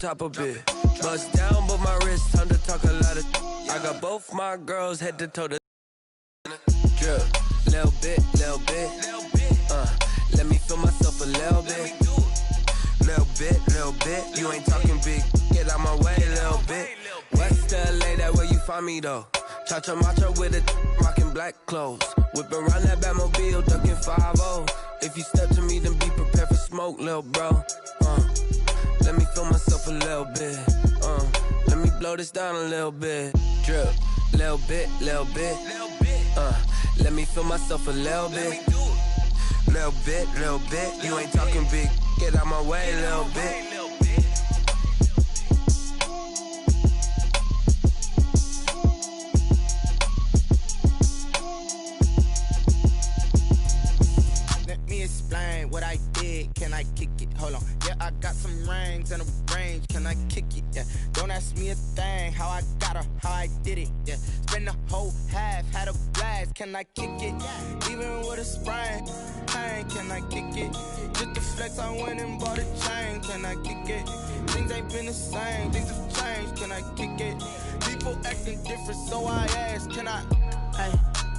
top of it. Bust down, but my wrist, time to talk a lot of. I got both my girls head to toe to. Drip, little bit, let me feel myself a little bit. Little bit, you ain't talking big. Get out my way, little bit. West LA, that where you find me though. Cha-cha matcha with a rockin' black clothes. Whip around that Batmobile, ducking 5-0. If you step to me, then be prepared for smoke, little bro. Let me feel myself a little bit. Let me blow this down a little bit. Drip, little bit. Let me feel myself a little bit. Little bit, you ain't talking big. Get out my way, little bit. Let me explain what I did. Can I kick it? Hold on. Yeah, I got some rings and a range. Can I kick it? Yeah. Don't ask me a thing. How I got her, how I did it. Yeah. Spend the whole half, had a blast. Can I kick it? Even with a sprain. Can I kick it? Just the flex, I went and bought a chain. Can I kick it? Things ain't been the same, things have changed. Can I kick it? People acting different, so I ask, can I? Hey,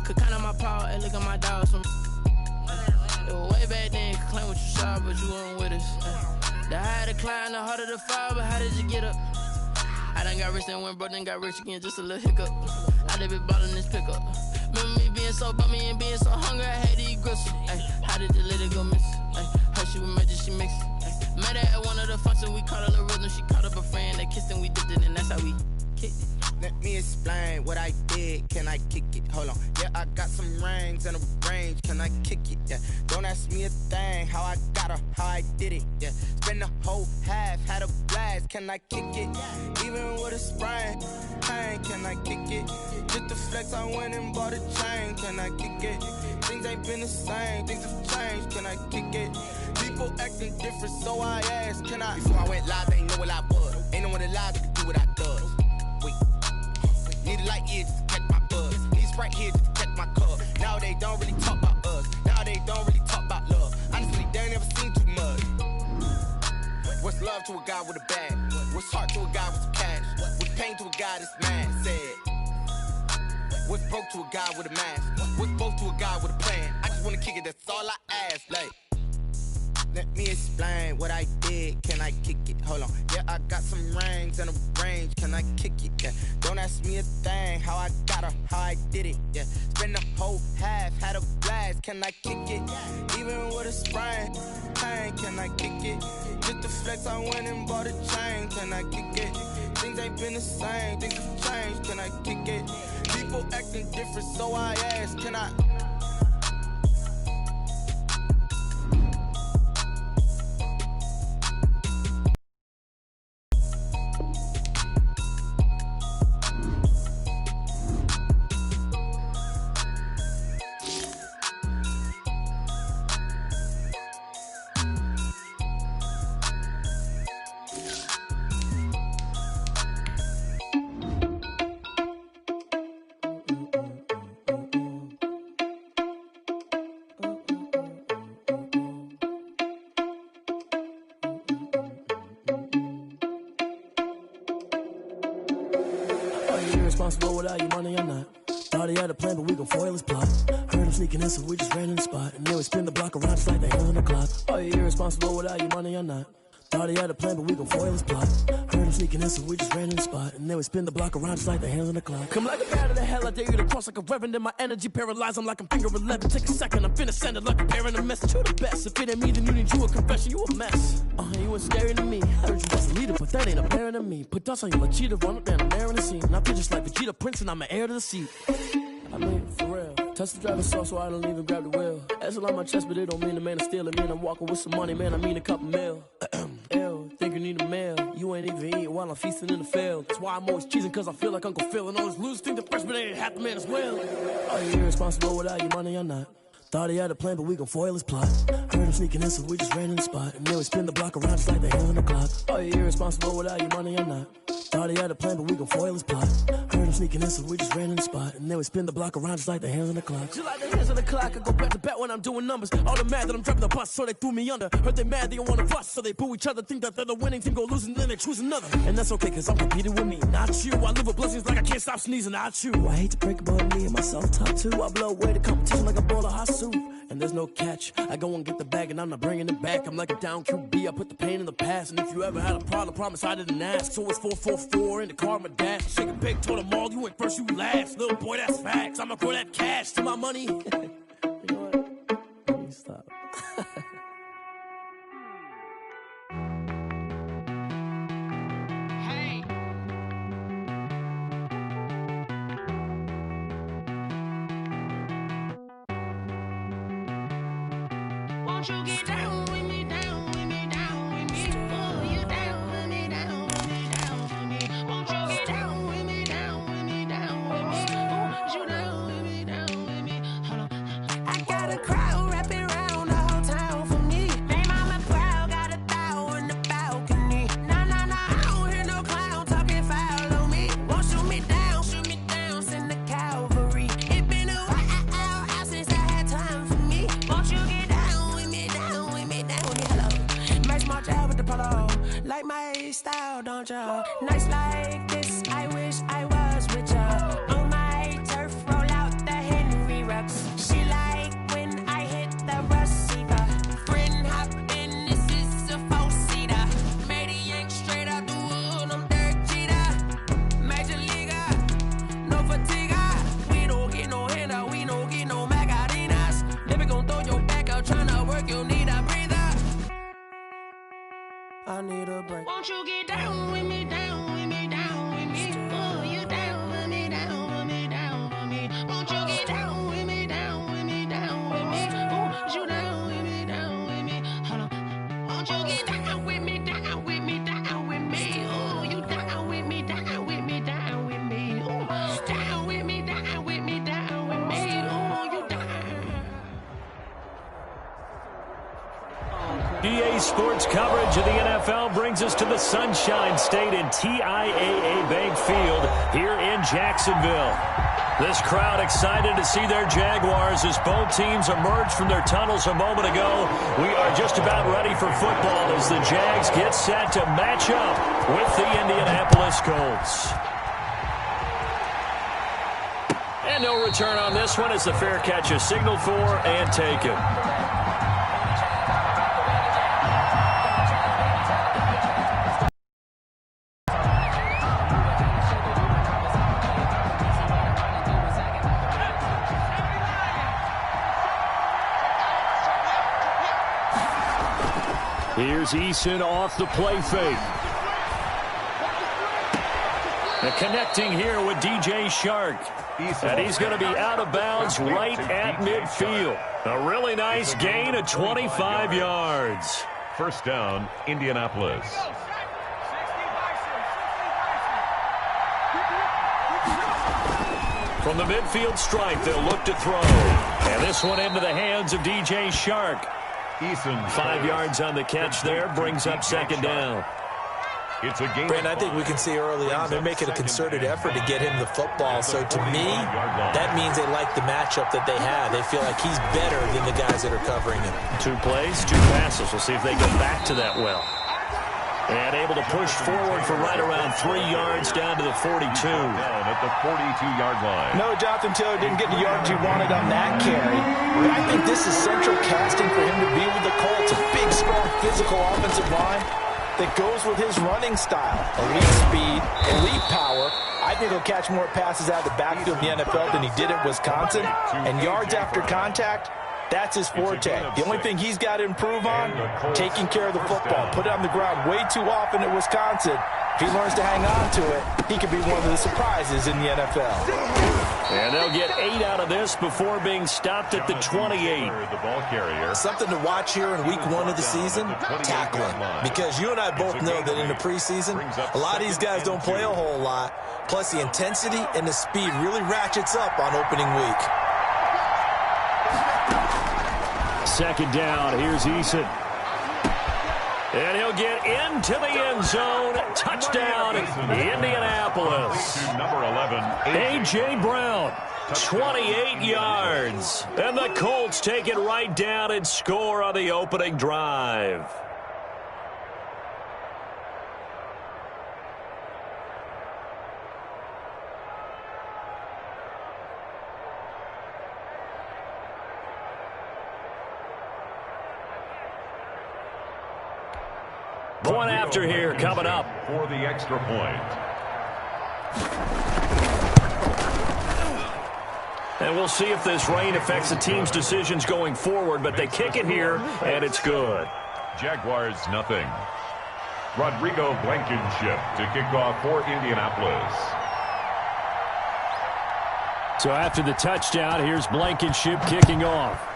could count on my power, hey, look at my dogs. It was way back then, could claim what you saw, but you weren't with us. The higher the climb, the harder the fall, but how did you get up? I done got rich and went broke, then got rich again, just a little hiccup. I done been ballin' this pickup. Remember me being so bummy and being so hungry, I had to eat gristle. How did the lady go miss? Her she was magic, she mixed. Met her at one of the functions, we caught her the rhythm. She caught up a friend, they kissed and we dipped it, and that's how we kicked it. Let me explain what I did. Can I kick it? Hold on. Yeah, I got some rings and a range. Can I kick it? Yeah. Don't ask me a thing. How I got her, how I did it. Yeah. Spend the whole half, had a blast. Can I kick it? Even with a sprain. Can I kick it? Just the flex, I went and bought a chain. Can I kick it? Things ain't been the same, things have changed. Can I kick it? People acting different, so I ask, can I? Before I went live, they ain't know what I was. Ain't no one alive that could do what I does. Wait. Need a light here just to catch my buzz. Need Sprite here just to catch my cup. Now they don't really talk about us. Now they don't really talk about love. Honestly, they ain't never seen too much. What's love to a guy with a bag? What's heart to a guy with some cash? What's pain to a guy that's mad? Said. What's broke to a guy with a mask? What's both to a guy with a plan? I just wanna kick it, that's all I ask. Like, let me explain what I did. Can I kick it? Hold on. Yeah, I got some rings and a range. Can I kick it? Yeah. Don't ask me a thing. How I got her, how I did it. Yeah. Spend the whole half, had a blast. Can I kick it? Even with a sprain. Can I kick it? Just the flex, I went and bought a chain. Can I kick it? Things ain't been the same, things have changed. Can I kick it? People acting different, so I ask, can I? Responsible without your money or not. Thought he had a plan, but we gon' foil his plot. Heard him sneaking in, so we just ran in the spot. And then we spin the block around just like the hands on the clock. Are you irresponsible without your money or not? Thought he had a plan, but we gon' foil his plot. Heard him sneaking in, so we just ran in the spot. And then we spin the block around just like the hands on the clock. Come like a bat of the hell, I dare you to cross like a reverend. In my energy paralyzed, I'm like I'm finger 11. Take a second, I'm finna send it like a parent a message. You the best, if it ain't me, then you need you a confession. You a mess. You ain't scary to me. I heard you was a leader, but that ain't apparent to me. Put dust on you like cheetah, run up down the air in the scene. And I feel just like Vegeta Prince, and I'm an heir to the seat. I mean, for real. Touch the driver's soft, so I don't even grab the wheel. That's on my chest, but it don't mean the man is stealing. Mean I'm walking with some money, man. I mean a couple mil. Ew, think you need a meal. You ain't even eating while I'm feasting in the field. That's why I'm always cheesing, cause I feel like Uncle Phil. And all this loose think the freshman ain't half the man as well. Are you irresponsible without your money or not? Thought he had a plan, but we gon' foil his plot. Heard him sneaking in, so we just ran in the spot. And then we spin the block around just like the hands on the clock. Are you irresponsible without your money or not? Thought he had a plan, but we gon' foil his plot. Heard him sneaking in, so we just ran in the spot. And then we spin the block around just like the hands on the clock. Just like the hands on the clock, I go back to back when I'm doing numbers. All the mad that I'm dropping the bus, so they threw me under. Heard they mad, they don't wanna fuss, so they boo each other. Think that they're the winning team, go losing, then they choose another. And that's okay, cause I'm competing with me, not you. I live with blessings like I can't stop sneezing, not you. I hate to break it, but me and myself top two. I blow away the competition like a bowl of hot soup. And there's no catch. I go and get the bag and I'm not bringing it back. I'm like a down QB, I put the pain in the past. And if you ever had a problem, promise I didn't ask. So it's 444 in the car, my dash. Shake a big, told them all, you went first, you last. Little boy, that's facts. I'ma throw that cash to my money. You know what? Let me stop. Won't you get down with me, down with me, down with me? Oh, you down with me, down with me, down with me. Won't you get down with me, down with me, down with me? Oh, you down with me, down with me? Hold on. I got a crowd wrapping around the whole town for me. They mama proud, got a thou in the balcony. Nah, nah, nah, I don't hear no clown talking foul on me. Won't shoot me down, send the cavalry. It been a while since I had time for me. Won't you get down with me, down with me, down with me? Hello. Nice march out with the polo. Like my style, don't ya? Nights like this, I wish I was with ya. On my turf, roll out the Henry Rux. She like when I hit the receiver. Friend hop in, this is a four-seater. Made a yank straight out the wood, I'm Derek Jeter. Major leaguer, no fatigue. We don't get no handout, we don't get no Macarinas. Never gon' throw your back out, tryna work, you need a breather. I need a break. Won't you get down with me, down with me, down with me? Oh, you down with me, down with me, down with me? Won't you get down with me, down with me, down with me? Oh, you down with me, down with me? Hold on. Won't you get down with me, down with me, down with me? Oh, you down with me, down with me, down with me? Oh, down with me, down with me, down with me? Oh, you down. EA Sports coverage of the NFL brings us to the Sunshine State in TIAA Bank Field here in Jacksonville. This crowd excited to see their Jaguars as both teams emerged from their tunnels a moment ago. We are just about ready for football as the Jags get set to match up with the Indianapolis Colts. And no return on this one as the fair catch is signaled for and taken. Here's Eason off the play fake. And connecting here with DJ Shark. And he's going to be out of bounds right at midfield. A really nice gain of 25 yards. First down, Indianapolis. From the midfield stripe, they'll look to throw. And this one into the hands of DJ Shark. 5 yards on the catch there, brings up second down. Brandon, I think we can see early on they're making a concerted effort to get him the football. So to me, that means they like the matchup that they have. They feel like he's better than the guys that are covering him. 2 plays, 2 passes. We'll see if they go back to that well. And able to push forward for right around 3 yards down to the 42. Down at the 42-yard line. No, Jonathan Taylor didn't get the yards he wanted on that carry. But I think this is central casting for him to be with the Colts. A big, strong, physical offensive line that goes with his running style. Elite speed, elite power. I think he'll catch more passes out of the backfield in the NFL than he did at Wisconsin. And yards after contact, that's his forte. The only thing he's got to improve on, taking care of the football. Put it on the ground way too often at Wisconsin. If he learns to hang on to it, he could be one of the surprises in the NFL. And they'll get 8 out of this before being stopped at the 28. The ball carrier. Something to watch here in week 1 of the season, tackling. Because you and I both know that in the preseason, a lot of these guys don't play a whole lot. Plus, the intensity and the speed really ratchets up on opening week. Second down, here's Eason. And he'll get into the end zone. Touchdown, Indianapolis. Number 11, A.J. Brown, 28 yards. And the Colts take it right down and score on the opening drive. Point after here coming up. For the extra point. And we'll see if this rain affects the team's decisions going forward, but they kick it here, and it's good. Jaguars, nothing. Rodrigo Blankenship to kick off for Indianapolis. So after the touchdown, here's Blankenship kicking off.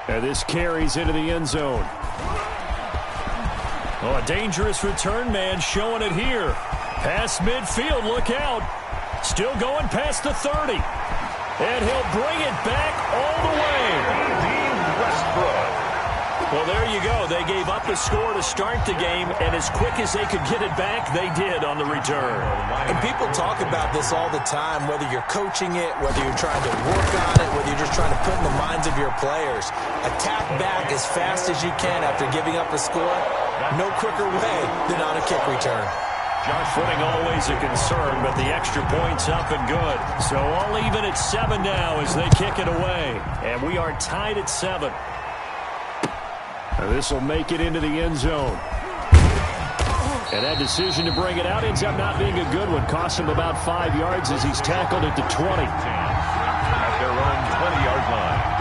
And this carries into the end zone. Oh, a dangerous return man showing it here. Past midfield, look out. Still going past the 30. And he'll bring it back all the way. Westbrook. Well, there you go. They gave up the score to start the game, and as quick as they could get it back, they did on the return. And people talk about this all the time, whether you're coaching it, whether you're trying to work on it, whether you're just trying to put in the minds of your players. Attack back as fast as you can after giving up a score. No quicker way than on a kick return. Footing always a concern, but the extra point's up and good. So all even at 7 now as they kick it away. And we are tied at 7. This will make it into the end zone. And that decision to bring it out ends up not being a good one. Cost him about 5 yards as he's tackled at the 20. At their own 20-yard line.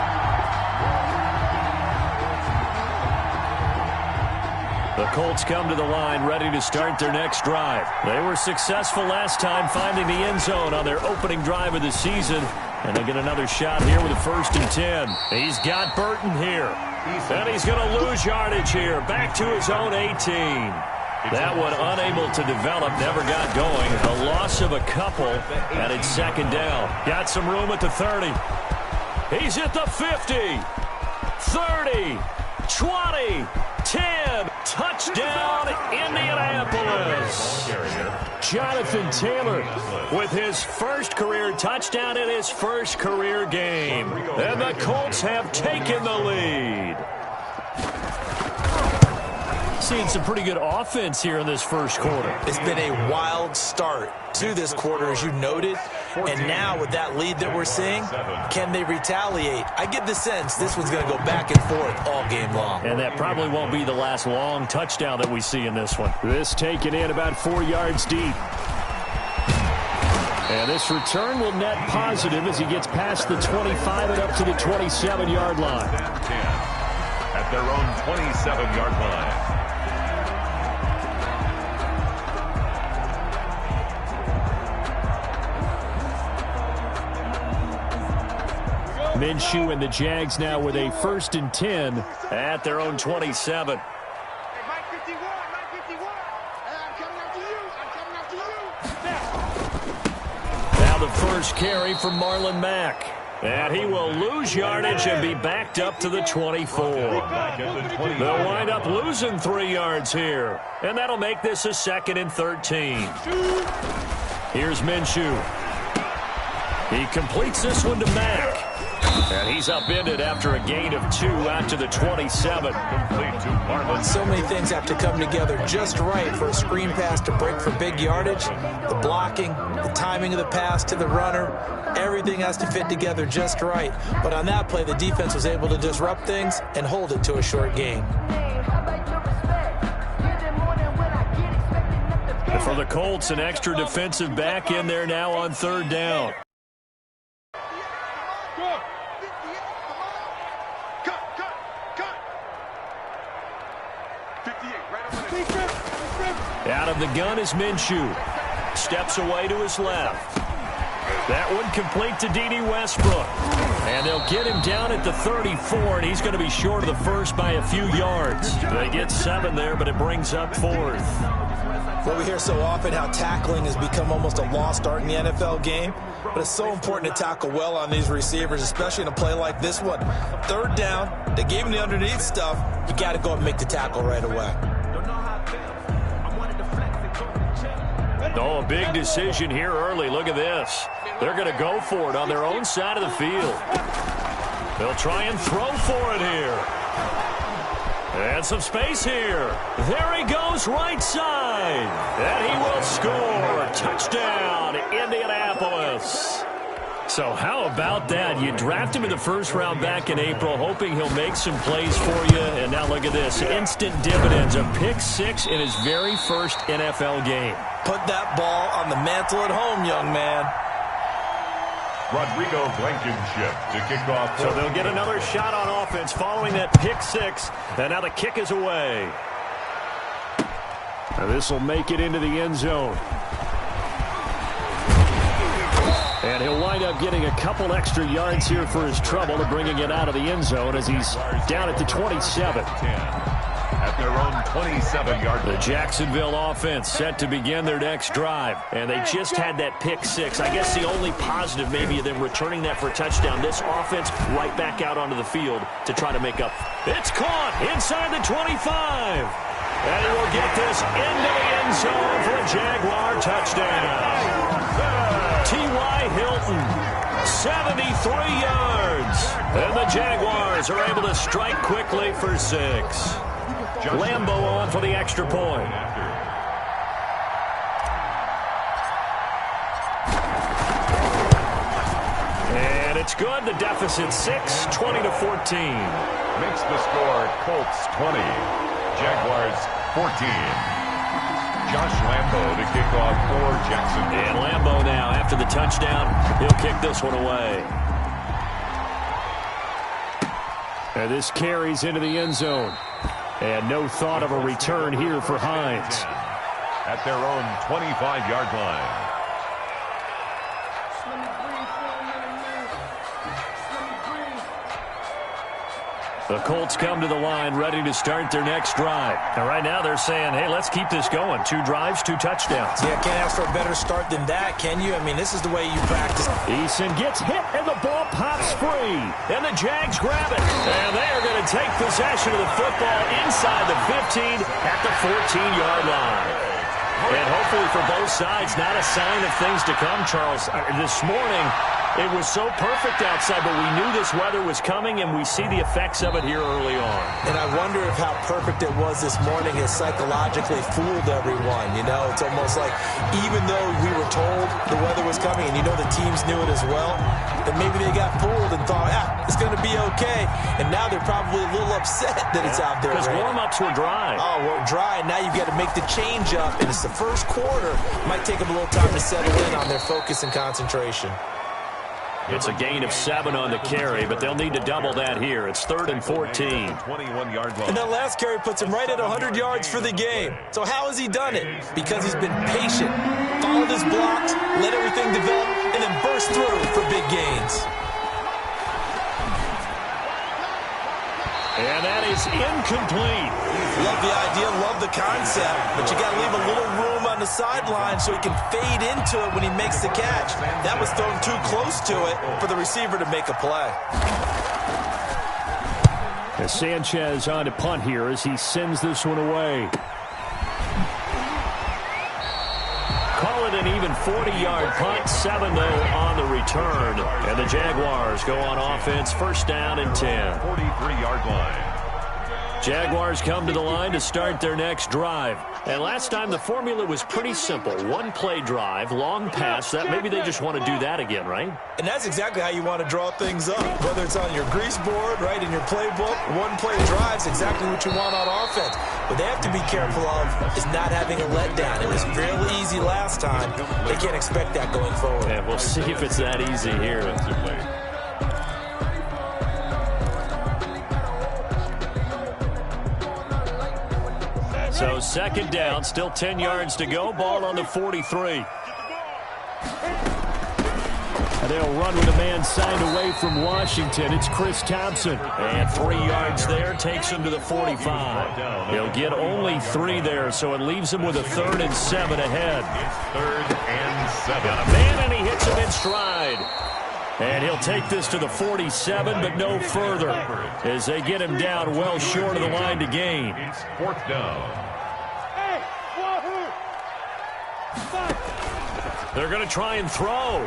The Colts come to the line ready to start their next drive. They were successful last time finding the end zone on their opening drive of the season. And they get another shot here with a 1st and 10. He's got Burton here. And he's going to lose yardage here. Back to his own 18. That one unable to develop, never got going. A loss of a couple, and it's 2nd down. Got some room at the 30. He's at the 50. 30. 20. 10. Touchdown, Indianapolis. Jonathan Taylor with his first career touchdown in his first career game. And the Colts have taken the lead. Seeing some pretty good offense here in this first quarter. It's been a wild start to this quarter, as you noted. And now with that lead that we're seeing, can they retaliate? I get the sense this one's going to go back and forth all game long. And that probably won't be the last long touchdown that we see in this one. This taken in about 4 yards deep. And this return will net positive as he gets past the 25 and up to the 27-yard line. At their own 27-yard line. Minshew and the Jags now with a 1st and 10 at their own 27. Now the first carry from Marlon Mack. And he will lose yardage and be backed up to the 24. They'll wind up losing 3 yards here. And that'll make this a 2nd and 13. Here's Minshew. He completes this one to Mack. And he's upended after a gain of 2 out to the 27. So many things have to come together just right for a screen pass to break for big yardage. The blocking, the timing of the pass to the runner, everything has to fit together just right. But on that play, the defense was able to disrupt things and hold it to a short gain. And for the Colts, an extra defensive back in there now on 3rd down. Out of the gun is Minshew. Steps away to his left. That one complete to D.D. Westbrook. And they'll get him down at the 34, and he's going to be short of the first by a few yards. They get 7 there, but it brings up 4th. Well, we hear so often how tackling has become almost a lost art in the NFL game, but it's so important to tackle well on these receivers, especially in a play like this one. 3rd down, they gave him the underneath stuff. You got to go and make the tackle right away. Oh, a big decision here early. Look at this. They're going to go for it on their own side of the field. They'll try and throw for it here. And some space here. There he goes, right side. And he will score. Touchdown, Indianapolis. So how about that? You draft him in the first round back in April, hoping he'll make some plays for you. And now look at this. Instant dividends. A pick six in his very first NFL game. Put that ball on the mantle at home, young man. Rodrigo Blankenship to kick off. So they'll get another shot on offense following that pick six. And now the kick is away. Now this will make it into the end zone. And he'll wind up getting a couple extra yards here for his trouble to bringing it out of the end zone as he's down at the 27. At their own 27-yard line. The Jacksonville offense set to begin their next drive. And they just had that pick six. I guess the only positive maybe of them returning that for a touchdown. This offense right back out onto the field to try to make up. It's caught inside the 25. And he will get this into the end zone for a Jaguar touchdown. T.Y. Hilton, 73 yards. And the Jaguars are able to strike quickly for 6. Lambo on for the extra point. And it's good. The deficit 6, 20-14. Makes the score Colts 20, Jaguars 14. Josh Lambo to kick off for Jacksonville. And Lambo now, after the touchdown, he'll kick this one away. And this carries into the end zone. And no thought of a return here for Hines. At their own 25-yard line. The Colts come to the line ready to start their next drive. And right now they're saying, hey, let's keep this going. 2 drives, 2 touchdowns. Yeah, can't ask for a better start than that, can you? I mean, this is the way you practice. Eason gets hit, and the ball pops free. And the Jags grab it. And they are going to take possession of the football inside the 15 at the 14-yard line. And hopefully for both sides, not a sign of things to come, Charles. This morning, it was so perfect outside, but we knew this weather was coming, and we see the effects of it here early on. And I wonder if how perfect it was this morning has psychologically fooled everyone. You know, it's almost like even though we were told the weather was coming, and you know the teams knew it as well, that maybe they got fooled and thought, it's going to be okay. And now they're probably a little upset that it's out there. Because warm-ups were dry. Oh, we're dry, and now you've got to make the change up, and it's the first quarter. Might take them a little time to settle in on their focus and concentration. It's a gain of 7 on the carry, but they'll need to double that here. It's 3rd and 14. 21-yard line. And that last carry puts him right at 100 yards for the game. So how has he done it? Because he's been patient, followed his blocks, let everything develop, and then burst through for big gains. And that is incomplete. Love the idea, love the concept, but you got to leave a little room on the sideline so he can fade into it when he makes the catch. That was thrown too close to it for the receiver to make a play. As Sanchez on to punt here as he sends this one away. Call it an even 40-yard punt, 7 though on the return. And the Jaguars go on offense, 1st down and 10. 43-yard line. Jaguars come to the line to start their next drive. And last time the formula was pretty simple. 1-play drive, long pass. That maybe they just want to do that again, right? And that's exactly how you want to draw things up. Whether it's on your grease board, right, in your playbook, 1-play drives, exactly what you want on offense. What they have to be careful of is not having a letdown. It was real easy last time. They can't expect that going forward. Yeah, we'll see if it's that easy here. So 2nd down, still 10 yards to go. Ball on the 43. And they'll run with a man signed away from Washington. It's Chris Thompson. And 3 yards there takes him to the 45. He'll get only 3 there, so it leaves him with a 3rd and 7 ahead. 3rd and 7. Got a man, and he hits him in stride. And he'll take this to the 47, but no further, as they get him down well short of the line to gain. It's 4th down. They're going to try and throw.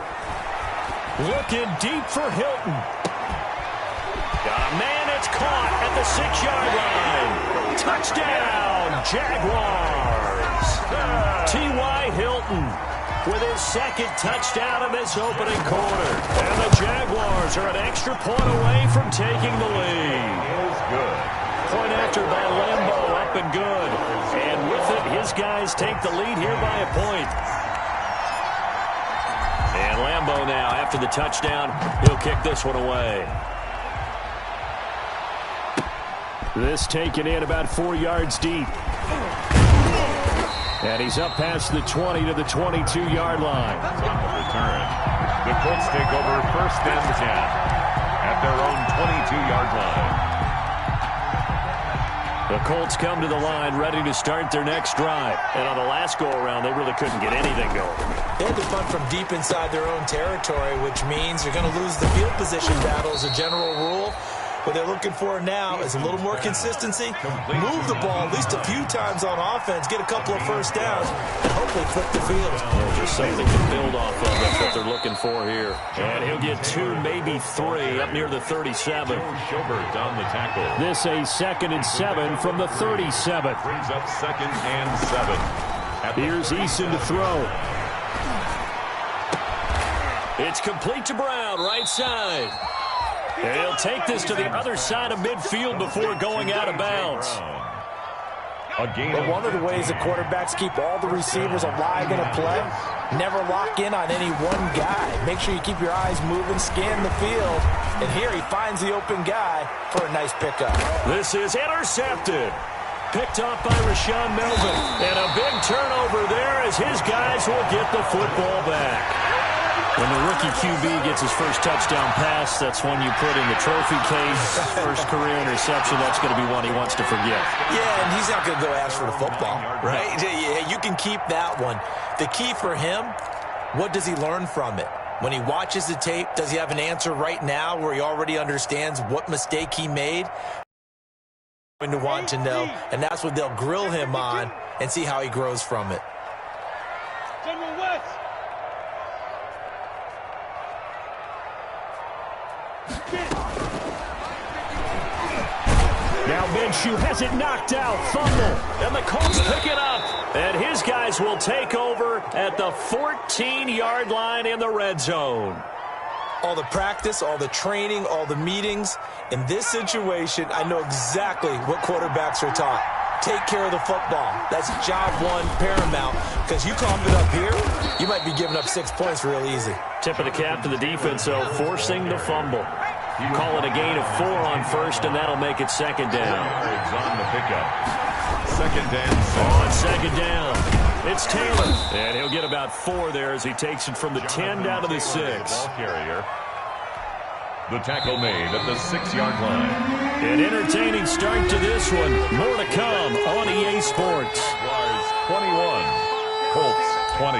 Looking deep for Hilton. Got a man, it's caught at the 6-yard line. Touchdown, Jaguars. T.Y. Hilton with his second touchdown of this opening quarter. And the Jaguars are an extra point away from taking the lead. Is good. Point after by Lambo, up and good. And with it, his guys take the lead here by a point. And Lambo now, after the touchdown, he'll kick this one away. This taken in about 4 yards deep. And he's up past the 20 to the 22-yard line. On the return, the Colts take over first and 10 at their own 22-yard line. The Colts come to the line ready to start their next drive. And on the last go-around, they really couldn't get anything going. They had to punt from deep inside their own territory, which means you're going to lose the field position battle as a general rule. What they're looking for now is a little more consistency, move the ball at least a few times on offense, get a couple of first downs, and hopefully flip the field. Yeah, just something to build off of. That's what they're looking for here. And he'll get 2, maybe 3 up near the 37. Schobert on the tackle. This a 2nd and 7 from the 37. Brings up 2nd and 7. Here's Eason to throw. It's complete to Brown, right side. And he'll take this to the other side of midfield before going out of bounds. But one of the ways the quarterbacks keep all the receivers alive in a play, never lock in on any one guy. Make sure you keep your eyes moving, scan the field. And here he finds the open guy for a nice pickup. This is intercepted. Picked off by Rashawn Melvin. And a big turnover there as his guys will get the football back. When the rookie QB gets his first touchdown pass, that's one you put in the trophy case. First career interception, that's going to be one he wants to forget. Yeah, and he's not going to go ask for the football, right? Yeah, you can keep that one. The key for him, what does he learn from it? When he watches the tape, does he have an answer right now where he already understands what mistake he made? Going to want to know, and that's what they'll grill him on and see how he grows from it. General West. Now Minshew has it knocked out, fumble, and the Colts pick it up. And his guys will take over at the 14-yard line in the red zone. All the practice, all the training, all the meetings. In this situation, I know exactly what quarterbacks are taught. Take care of the football. That's job one, paramount. Because you cough it up here, you might be giving up 6 points real easy. Tip of the cap to the defense, though, forcing the fumble. You call it a gain of 4 on first, and that'll make it 2nd down. Yards on the pickup. 2nd and 7. On 2nd down, it's Taylor. And he'll get about 4 there as he takes it from the 10 down to the 6. Ball carrier. The tackle made at the 6-yard line. An entertaining start to this one. More to come on EA Sports. Jaguars 21, Colts 20.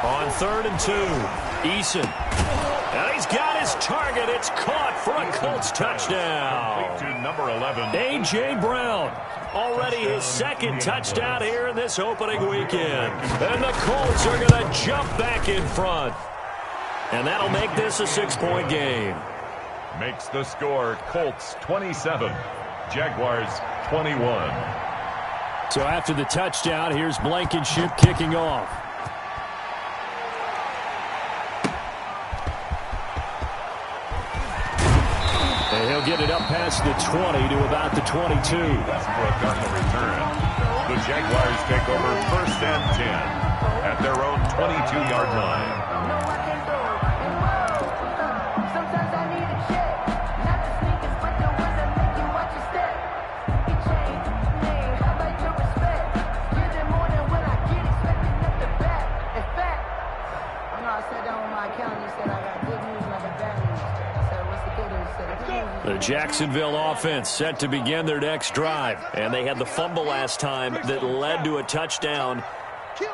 On 3rd and 2, Eason. And he's got his target. It's caught for a Colts touchdown. To number 11. A.J. Brown. Already his 2nd touchdown here in this opening weekend. And the Colts are going to jump back in front. And that'll make this a 6-point game. Makes the score Colts 27, Jaguars 21. So after the touchdown, here's Blankenship kicking off. And he'll get it up past the 20 to about the 22. Westbrook on the return. The Jaguars take over 1st and 10 at their own 22-yard line. I sat down with my accountant and said I got good news and I got bad news. I said, what's the good news? He said, the good news The Jacksonville offense set to begin their next drive. And they had the fumble last time that led to a touchdown.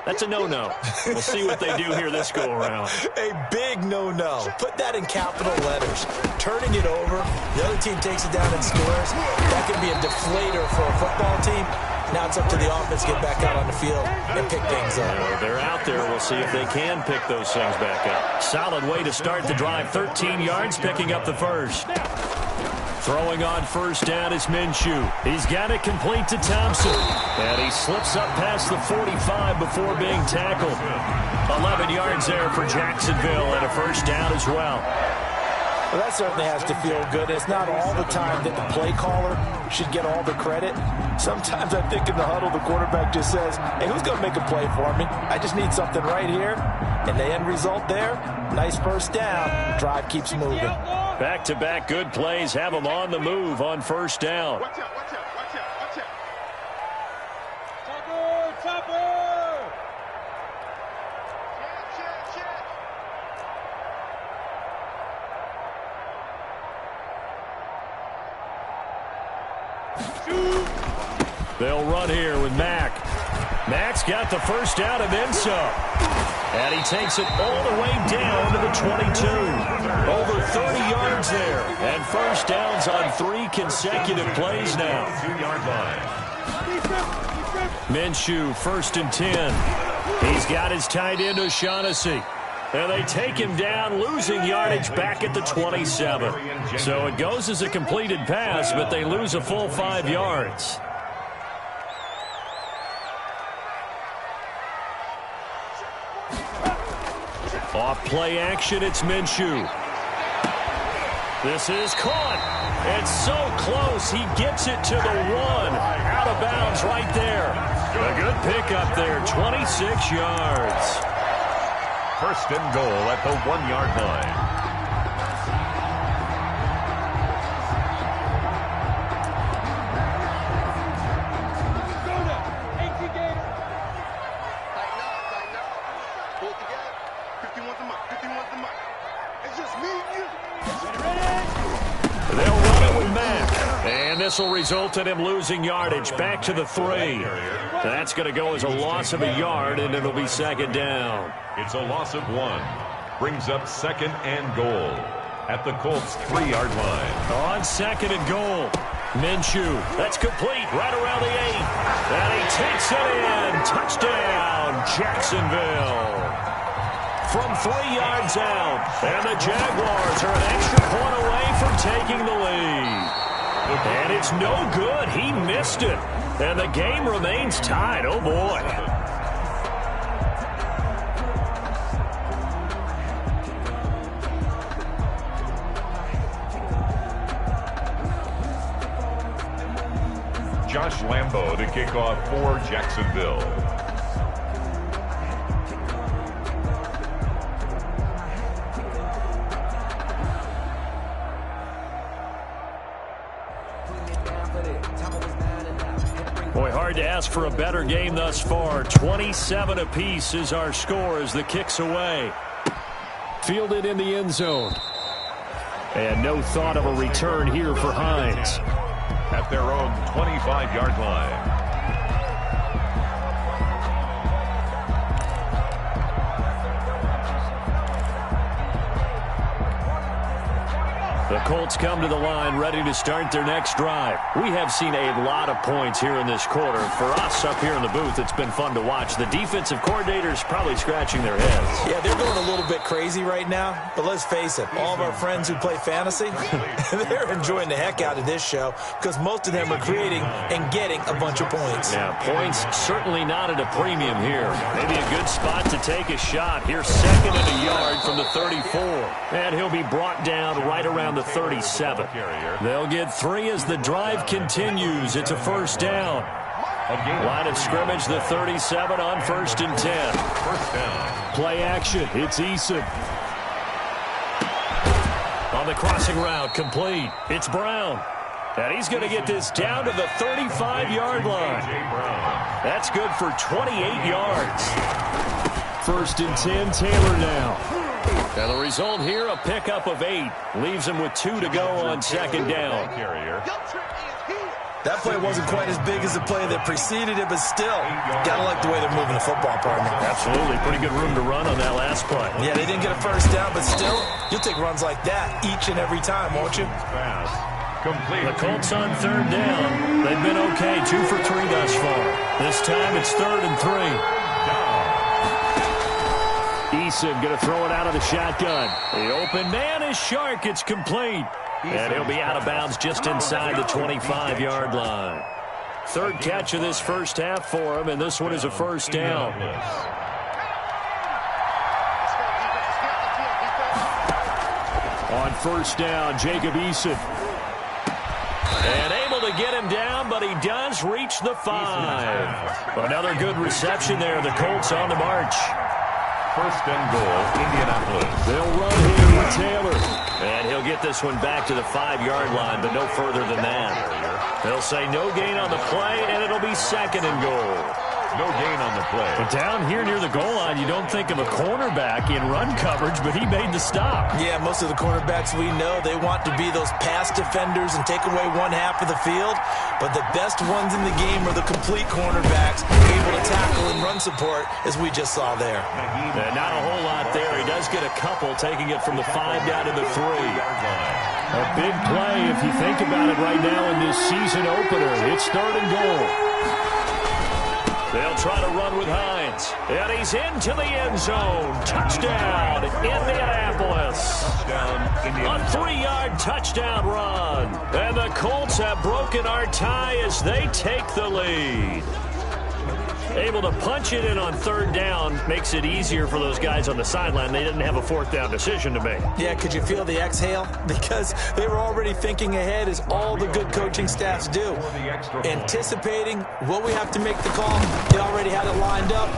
That's a no-no. We'll see what they do here this go-around. A big no-no. Put that in capital letters. Turning it over, the other team takes it down and scores. That can be a deflator for a football team. Now it's up to the offense to get back out on the field and pick things up. They're out there. We'll see if they can pick those things back up. Solid way to start the drive. 13 yards, picking up the first. Throwing on first down is Minshew. He's got it complete to Thompson. And he slips up past the 45 before being tackled. 11 yards there for Jacksonville and a first down as well. Well, that certainly has to feel good. It's not all the time that the play caller should get all the credit. Sometimes I think in the huddle, the quarterback just says, hey, who's going to make a play for me? I just need something right here. And the end result there, nice first down. Drive keeps moving. Back-to-back good plays have them on the move on first down. Watch out, watch out, watch out, watch out. Chopper, chopper. They'll run here with Mack. Mack's got the first down and then some. And he takes it all the way down to the 22. Over 30 yards there. And first downs on 3 consecutive plays now. 2-yard line. Minshew, 1st and 10. He's got his tight end O'Shaughnessy. And they take him down, losing yardage back at the 27. So it goes as a completed pass, but they lose a full 5 yards. Off play action, it's Minshew. This is caught. It's so close. He gets it to the 1. Out of bounds right there. A good pickup there, 26 yards. First and goal at the 1-yard line. This will result in him losing yardage back to the 3. That's going to go as a loss of a yard, and it'll be second down. It's a loss of 1. Brings up second and goal at the Colts' 3-yard line. On second and goal, Minshew. That's complete right around the 8. And he takes it in. Touchdown, Jacksonville. From 3 yards out. And the Jaguars are an extra point away from taking the lead. And it's no good. He missed it. And the game remains tied. Oh, boy. Josh Lambo to kick off for Jacksonville. Boy, hard to ask for a better game thus far. 27 apiece is our score as the kick's away. Fielded in the end zone. And no thought of a return here for Hines. At their own 25-yard line. The Colts come to the line ready to start their next drive. We have seen a lot of points here in this quarter. For us up here in the booth, it's been fun to watch. The defensive coordinators probably scratching their heads. Yeah, they're going a little bit crazy right now. But let's face it, all of our friends who play fantasy, they're enjoying the heck out of this show because most of them are creating and getting a bunch of points. Yeah, points certainly not at a premium here. Maybe a good spot to take a shot. Here's second and a yard from the 34. And he'll be brought down right around the 37. They'll get 3 as the drive continues. It's a first down. Line of scrimmage, the 37 on 1st and 10. First down. Play action. It's Eason. On the crossing route, complete. It's Brown. And he's going to get this down to the 35-yard line. That's good for 28 yards. 1st and 10, Taylor now. And the result here, a pickup of 8. Leaves him with 2 to go on second down. That play wasn't quite as big as the play that preceded it, but still, gotta like the way they're moving the football, partner. Absolutely. Pretty good room to run on that last play. Yeah, they didn't get a first down, but still, you'll take runs like that each and every time, won't you? The Colts on third down. They've been okay, 2 for 3 thus far. This time it's 3rd and 3. Eason going to throw it out of the shotgun. The open man is Shark. It's complete. And he'll be out of bounds just inside the 25-yard line. 3rd catch of this first half for him, and this one is a first down. On first down, Jacob Eason. And able to get him down, but he does reach the 5. Another good reception there. The Colts on the march. 1st and goal, Indianapolis. They'll run here with Taylor. And he'll get this one back to the 5-yard line, but no further than that. They'll say no gain on the play, and it'll be 2nd and goal. No gain on the play. But down here near the goal line, you don't think of a cornerback in run coverage, but he made the stop. Yeah, most of the cornerbacks we know, they want to be those pass defenders and take away one half of the field. But the best ones in the game are the complete cornerbacks, able to tackle and run support, as we just saw there. And not a whole lot there. He does get a couple, taking it from the 5 down to the 3. A big play if you think about it right now in this season opener. It's 3rd and goal. They'll try to run with Hines. And he's into the end zone. Touchdown, Indianapolis. A 3-yard touchdown run. And the Colts have broken our tie as they take the lead. Able to punch it in on 3rd down makes it easier for those guys on the sideline. They didn't have a 4th down decision to make. Yeah, could you feel the exhale? Because they were already thinking ahead, as all the good coaching staffs do. Anticipating what we have to make the call. They already had it lined up.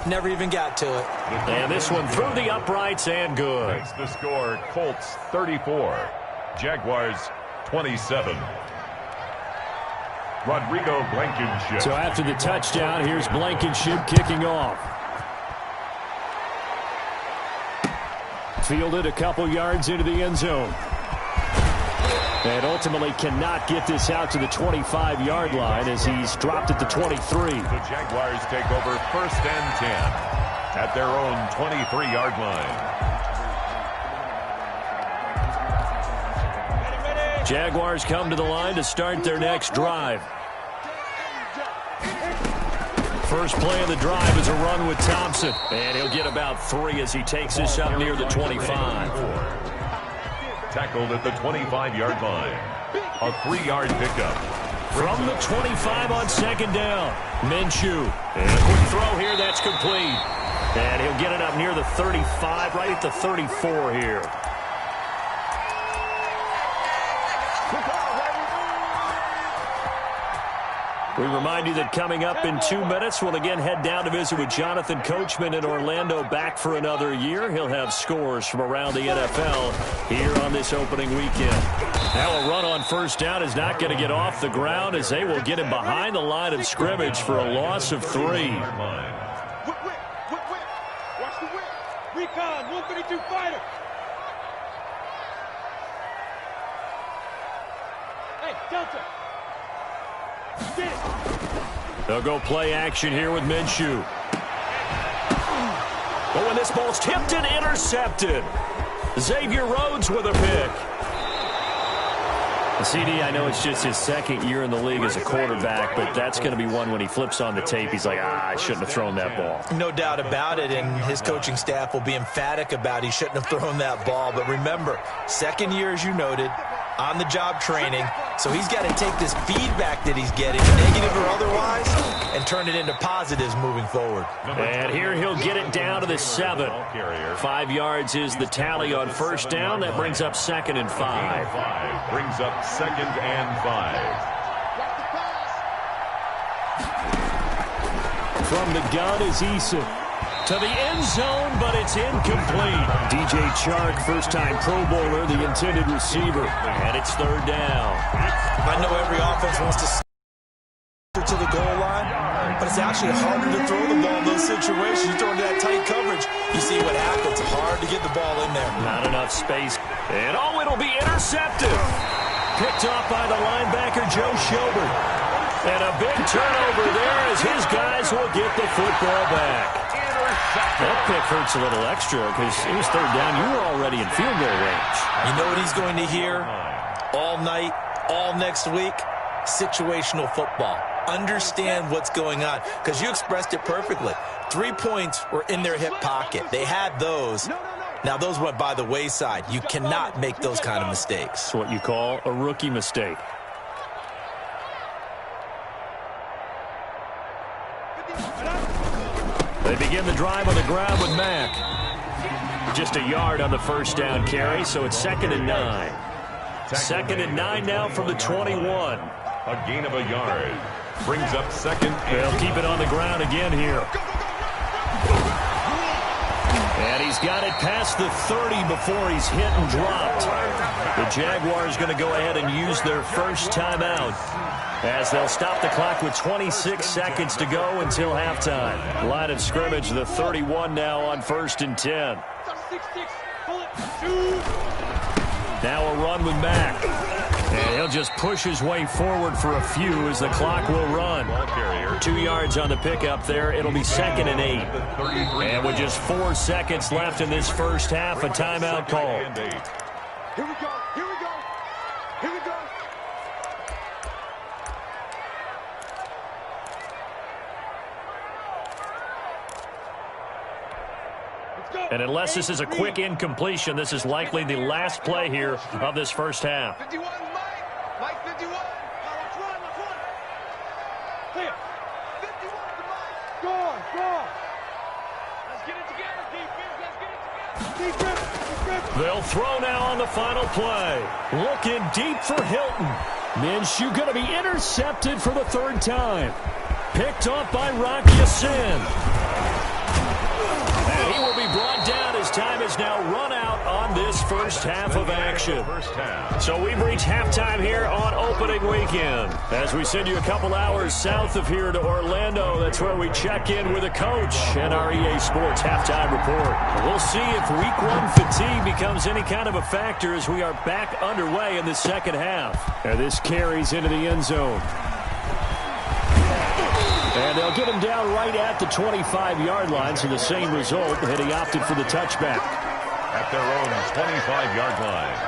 Never even got to it. And this one through the uprights and good. That's the score. Colts 34. Jaguars 27. Rodrigo Blankenship. So after the touchdown, here's Blankenship kicking off. Fielded a couple yards into the end zone. And ultimately cannot get this out to the 25-yard line as he's dropped at the 23. The Jaguars take over 1st and 10 at their own 23-yard line. Jaguars come to the line to start their next drive. First play of the drive is a run with Thompson. And he'll get about 3 as he takes this up near the 25. Tackled at the 25-yard line. A 3-yard pickup. From the 25 on 2nd down. Minshew. And a quick throw here. That's complete. And he'll get it up near the 35, right at the 34 here. We remind you that coming up in 2 minutes, we'll again head down to visit with Jonathan Coachman in Orlando, back for another year. He'll have scores from around the NFL here on this opening weekend. Now a run on 1st down is not going to get off the ground as they will get him behind the line of scrimmage for a loss of 3. Watch the whip. Recon, 132 fighter. Hey, Delta. They'll go play action here with Minshew. But when this ball's tipped and intercepted, Xavier Rhodes with a pick. CD, I know it's just his 2nd year in the league as a quarterback, but that's going to be one when he flips on the tape, he's like, I shouldn't have thrown that ball. No doubt about it, and his coaching staff will be emphatic about he shouldn't have thrown that ball. But remember, 2nd year, as you noted, on-the-job training, so he's got to take this feedback that he's getting, negative or otherwise, and turn it into positives moving forward. And here he'll get it down to the 7. 5 yards is the tally on 1st down. That brings up 2nd and 5. Brings up 2nd and 5. From the gun is Eason. To the end zone, but it's incomplete. DJ Chark, first-time Pro Bowler, the intended receiver. And it's 3rd down. I know every offense wants to the goal line, but it's actually harder to throw the ball in those situations. You throw into that tight coverage, you see what happens. Hard to get the ball in there. Not enough space. And it'll be intercepted. Picked off by the linebacker, Joe Schobert. And a big turnover there as his guys will get the football back. That pick hurts a little extra because it was third down. You were already in field goal range. You know what he's going to hear all night, all next week? Situational football. Understand what's going on, because you expressed it perfectly. 3 points were in their hip pocket. They had those. Now, those went by the wayside. You cannot make those kind of mistakes. It's what you call a rookie mistake. They begin the drive on the ground with Mack. Just a yard on the first down carry, so it's 2nd and 9. 2nd and 9 now from the 21. A gain of a yard. Brings up 2nd. They'll keep it on the ground again here. And he's got it past the 30 before he's hit and dropped. The Jaguars going to go ahead and use their first timeout as they'll stop the clock with 26 seconds to go until halftime. Line of scrimmage, the 31 now on 1st and 10. Now a run with Mack. And he'll just push his way forward for a few as the clock will run. 2 yards on the pickup there. It'll be 2nd and 8. And with just 4 seconds left in this first half, a timeout call. Here we go. Here we go. Here we go. And unless this is a quick incompletion, this is likely the last play here of this first half. 51, Mike 51. Let's run. Clear. 51 to Mike. Go on. Let's get it together, defense. Defense. They'll throw now on the final play. Looking deep for Hilton. Minshew going to be intercepted for the 3rd time. Picked off by Rocky Sin. And he will be brought down as time is now run out on this first half of action. So we've reached halftime here on opening weekend. As we send you a couple hours south of here to Orlando, that's where we check in with a coach and our EA Sports halftime report. We'll see if week 1 fatigue becomes any kind of a factor as we are back underway in the second half. And this carries into the end zone. And they'll get him down right at the 25-yard line, so the same result, and he opted for the touchback. At their own 25-yard line.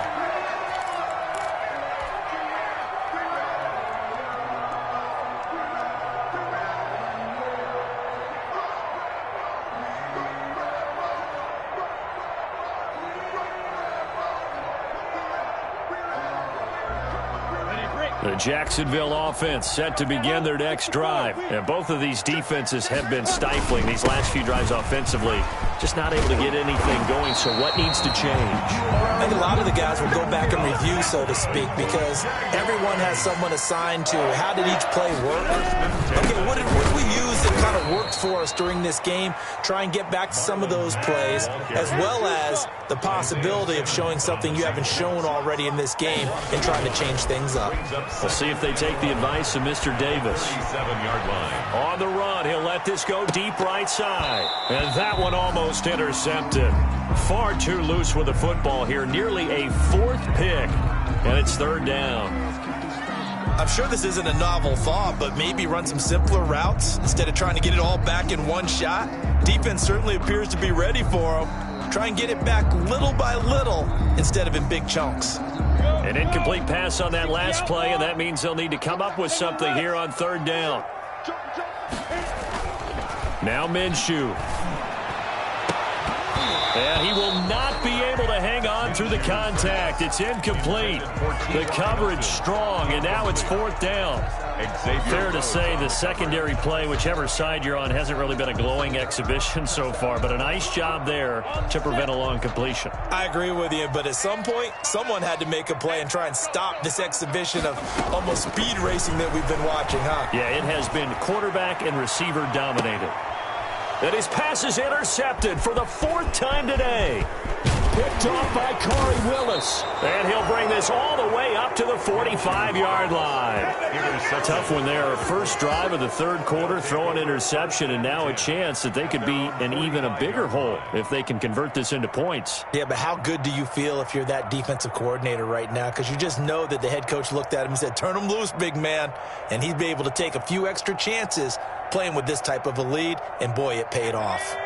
The Jacksonville offense set to begin their next drive. And both of these defenses have been stifling these last few drives offensively. Just not able to get anything going, so what needs to change? I think a lot of the guys will go back and review, so to speak, because everyone has someone assigned to how did each play work. Okay, what did we use that kind of worked for us during this game? Try and get back to some of those plays, as well as the possibility of showing something you haven't shown already in this game and trying to change things up. We'll see if they take the advice of Mr. Davis. 37-yard line. On the run, he'll let this go deep right side. And that one almost intercepted. Far too loose with the football here. Nearly a 4th pick. And it's 3rd down. I'm sure this isn't a novel thought, but maybe run some simpler routes instead of trying to get it all back in one shot. Defense certainly appears to be ready for them. Try and get it back little by little instead of in big chunks. An incomplete pass on that last play, and that means they'll need to come up with something here on 3rd down. Now Minshew. And he will not be able to hang on through the contact. It's incomplete. The coverage strong, and now it's 4th down. Fair to say the secondary play, whichever side you're on, hasn't really been a glowing exhibition so far, but a nice job there to prevent a long completion. I agree with you, but at some point, someone had to make a play and try and stop this exhibition of almost speed racing that we've been watching, huh? Yeah, it has been quarterback and receiver dominated. And his pass is intercepted for the 4th time today. picked off by Corey Willis. And he'll bring this all the way up to the 45-yard line. Tough one there. First drive of the third quarter, throw an interception, and now a chance that they could be in even a bigger hole if they can convert this into points. Yeah, but how good do you feel if you're that defensive coordinator right now? Because you just know that the head coach looked at him and said, turn him loose, big man. And he'd be able to take a few extra chances playing with this type of a lead, and boy, it paid off.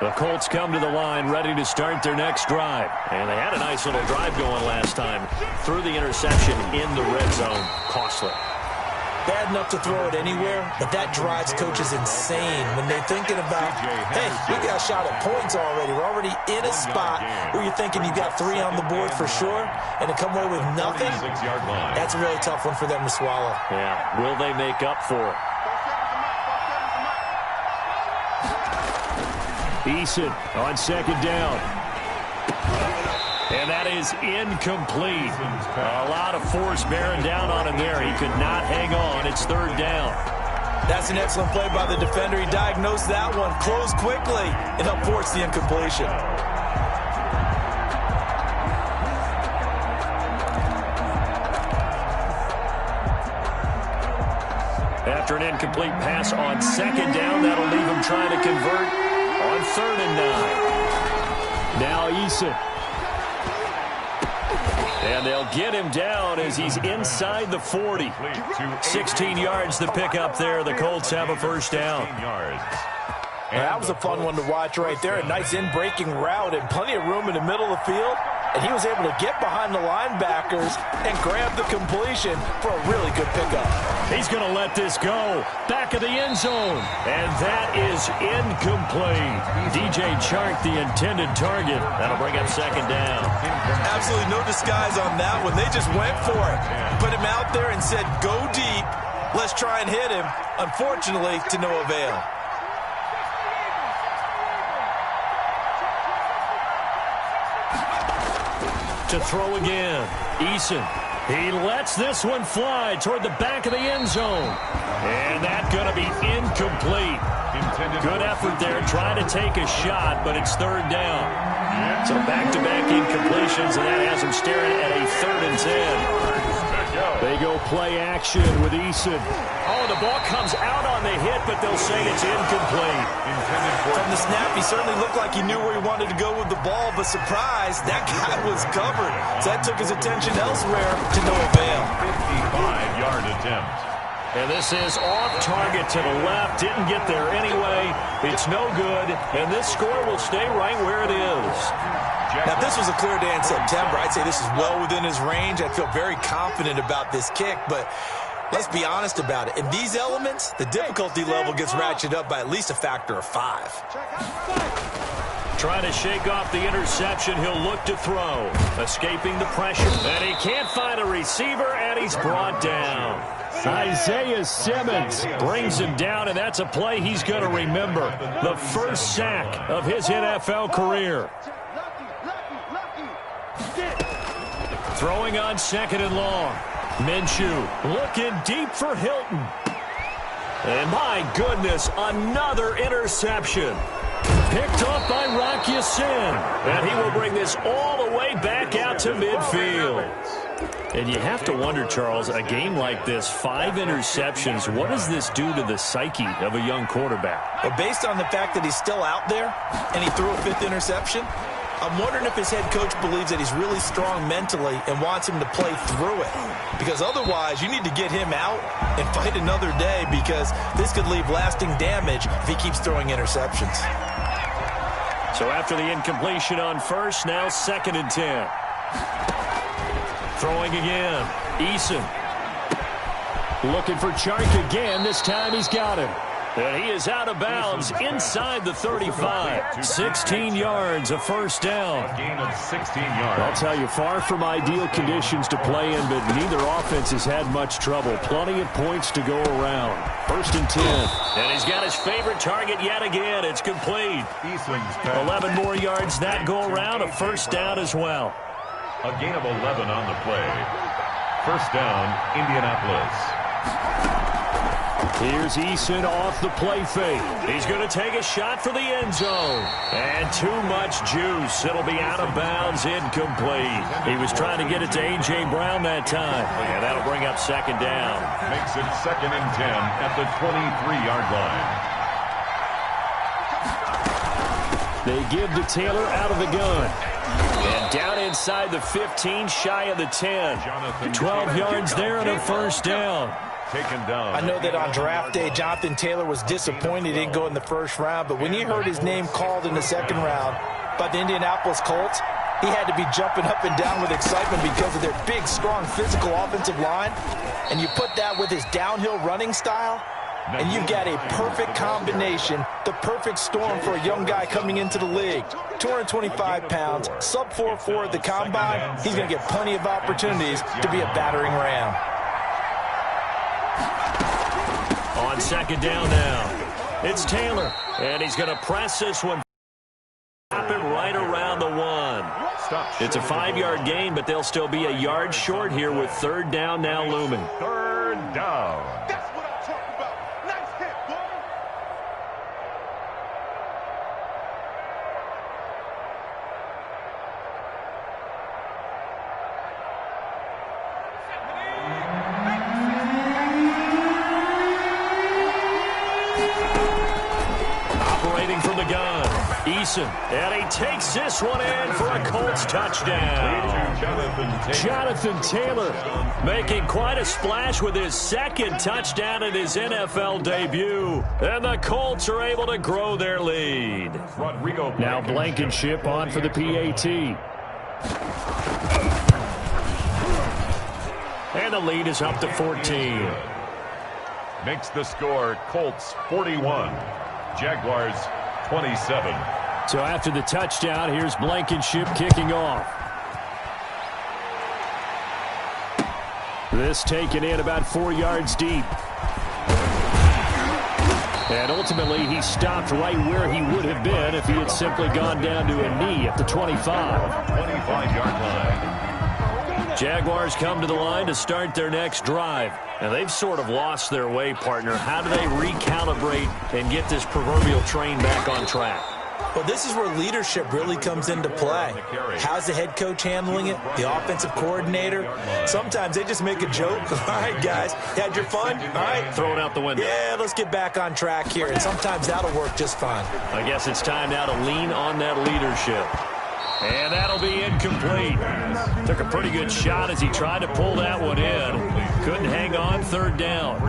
The Colts come to the line ready to start their next drive. And they had a nice little drive going last time. Threw the interception in the red zone. Costly. Bad enough to throw it anywhere, but that drives coaches insane when they're thinking about, hey, we got a shot at points already. We're already in a spot where you're thinking you got 3 on the board for sure, and to come away with nothing, that's a really tough one for them to swallow. Yeah, will they make up for it? Eason on second down. And that is incomplete. A lot of force bearing down on him there. He could not hang on. It's third down. That's an excellent play by the defender. He diagnosed that one, closed quickly, and upforced the incompletion. After an incomplete pass on second down, that'll leave him trying to convert on 3rd and 9. Now Eason. And they'll get him down as he's inside the 40. 16 yards to pick up there. The Colts have a first down. That was a fun one to watch right there. A nice in-breaking route and plenty of room in the middle of the field. And he was able to get behind the linebackers and grab the completion for a really good pickup. He's going to let this go. Back of the end zone. And that is incomplete. DJ Chark, the intended target. That'll bring up second down. Absolutely no disguise on that one. They just went for it. Put him out there and said, go deep. Let's try and hit him. Unfortunately, to no avail. To throw again. Eason. He lets this one fly toward the back of the end zone. And that's going to be incomplete. Good effort there trying to take a shot, but it's third down. So back-to-back incompletions, and that has him staring at a 3rd and 10. They go play action with Eason. Oh, the ball comes out on the hit, but they'll say it's incomplete. From the snap, he certainly looked like he knew where he wanted to go with the ball, but surprise, that guy was covered. So that took his attention elsewhere to no avail. 55-yard attempt. And this is off target to the left. Didn't get there anyway. It's no good. And this score will stay right where it is. Now, if this was a clear day in September, I'd say this is well within his range. I feel very confident about this kick, but let's be honest about it. In these elements, the difficulty level gets ratcheted up by at least a factor of 5. Trying to shake off the interception. He'll look to throw. Escaping the pressure. And he can't find a receiver, and he's brought down. Isaiah Simmons brings him down, and that's a play he's going to remember. The first sack of his NFL career. Throwing on second and long. Minshew looking deep for Hilton. And my goodness, another interception. Picked off by Rock Ya-Sin. And he will bring this all the way back out to midfield. And you have to wonder, Charles, a game like this, 5 interceptions, what does this do to the psyche of a young quarterback? Well, based on the fact that he's still out there and he threw a 5th interception, I'm wondering if his head coach believes that he's really strong mentally and wants him to play through it. Because otherwise, you need to get him out and fight another day, because this could leave lasting damage if he keeps throwing interceptions. So after the incompletion on first, now 2nd and 10. Throwing again. Eason. Looking for Chark again. This time he's got him. And he is out of bounds inside the 35. 16 yards, a first down. A gain of 16 yards. I'll tell you, far from ideal conditions to play in, but neither offense has had much trouble. Plenty of points to go around. 1st and 10. And he's got his favorite target yet again. It's complete. 11 more yards that go around. A first down as well. A gain of 11 on the play. First down, Indianapolis. Here's Eason off the play fake. He's going to take a shot for the end zone. And too much juice. It'll be out of bounds, incomplete. He was trying to get it to A.J. Brown that time. And that'll bring up second down. Makes it 2nd and 10 at the 23-yard line. They give to Taylor out of the gun. And down inside the 15, shy of the 10. 12 yards there and a first down. Taken down. I know that on draft day, Jonathan Taylor was disappointed he didn't go in the first round, but when he heard his name called in the second round by the Indianapolis Colts, he had to be jumping up and down with excitement because of their big, strong, physical offensive line. And you put that with his downhill running style, and you've got a perfect combination, the perfect storm for a young guy coming into the league. 225 pounds, sub 4.4 at the combine. He's going to get plenty of opportunities to be a battering ram. On second down now, it's Taylor, and he's going to press this one. Stop it right around the 1. It's a 5-yard gain, but they'll still be a yard short here with third down now looming. Third down. That's what I'm talking about. Nice hit, boy. Operating from the gun, Eason, and he takes this one in for a Colts touchdown. Jonathan Taylor making quite a splash with his second touchdown in his NFL debut. And the Colts are able to grow their lead. Now Blankenship on for the PAT. And the lead is up to 14. Makes the score Colts 41. Jaguars 27. So after the touchdown, here's Blankenship kicking off. This taken in about 4 yards deep. And ultimately, he stopped right where he would have been if he had simply gone down to a knee at the 25. 25-yard line. Jaguars come to the line to start their next drive. And they've sort of lost their way, partner. How do they recalibrate and get this proverbial train back on track? Well, this is where leadership really comes into play. How's the head coach handling it? The offensive coordinator? Sometimes they just make a joke. All right, guys, had your fun? All right. Throw it out the window. Yeah, let's get back on track here. And sometimes that'll work just fine. I guess it's time now to lean on that leadership. And that'll be incomplete. Took a pretty good shot as he tried to pull that one in. Couldn't hang on, third down.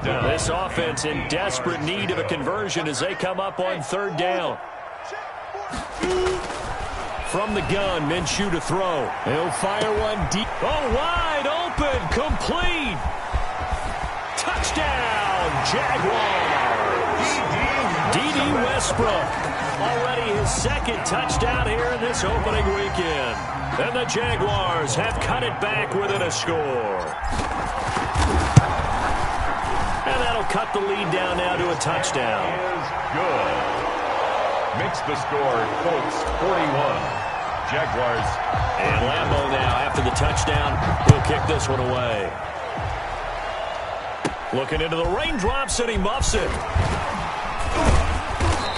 This offense in desperate need of a conversion as they come up on third down. From the gun, Minshew to throw. He'll fire one deep. Oh, wide open, complete. Touchdown, Jaguars. D.D. Westbrook. Already his second touchdown here in this opening weekend. And the Jaguars have cut it back within a score. And that'll cut the lead down now to a touchdown. Is good. Makes the score Colts 41. Jaguars. And Lambeau now after the touchdown will kick this one away. Looking into the raindrops and he muffs it.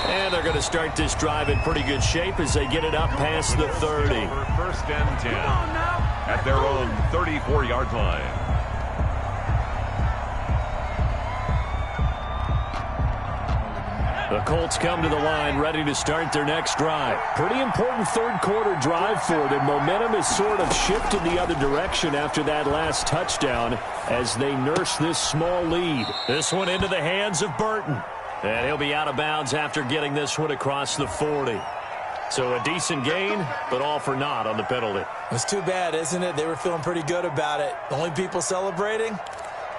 And they're going to start this drive in pretty good shape as they get it up past the 30. First and 10 at their own 34-yard line. The Colts come to the line ready to start their next drive. Pretty important third quarter drive for them. Momentum has sort of shifted the other direction after that last touchdown as they nurse this small lead. This one into the hands of Burton. And he'll be out of bounds after getting this one across the 40. So a decent gain, but all for naught on the penalty. It's too bad, isn't it? They were feeling pretty good about it. The only people celebrating,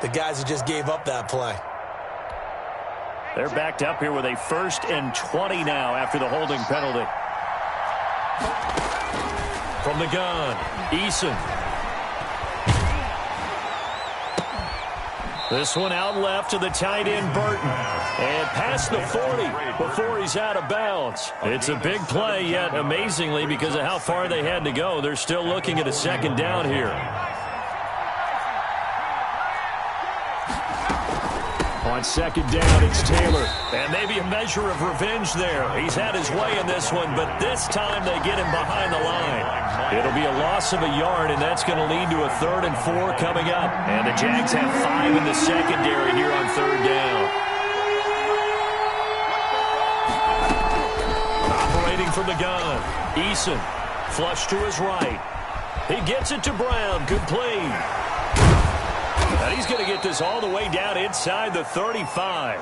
the guys who just gave up that play. They're backed up here with a 1st and 20 now after the holding penalty. From the gun, Eason. This one out left to the tight end, Burton. And past the 40 before he's out of bounds. It's a big play, yet amazingly, because of how far they had to go, they're still looking at a second down here. On second down, it's Taylor. And maybe a measure of revenge there. He's had his way in this one, but this time they get him behind the line. It'll be a loss of a yard, and that's going to lead to a 3rd and 4 coming up. And the Jags have 5 in the secondary here on 3rd down. Operating from the gun, Eason, flush to his right. He gets it to Brown, complete. And he's going to get this all the way down inside the 35.